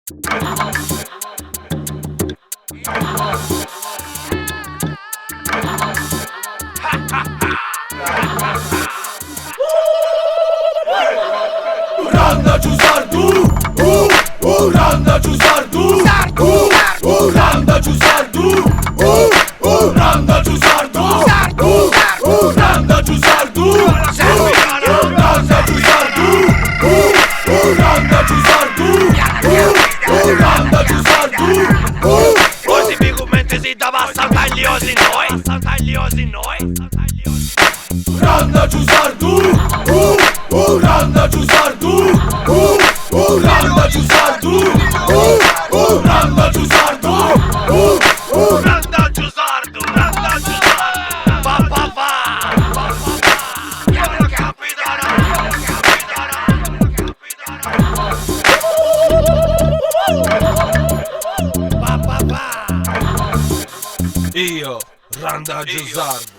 Randa Giusardu, Randa Giusardu, Randa Giusardu, Randa Giusardu, Randa Giusardu, Randa Giusardu, Randa Giusardu, Randa Giusardu. Così bigamente si dava saltagliosi noi, saltagliosi noi. Randa Giusardu, Randa Giusardu, Randa Giusardu, Randa Giusardu, Randa Giusardu, Randa Giusardu. Pa pa pa, pa pa pa. Chiamalo capitano, capitano. Pa pa pa. Io, Randa Giusardu.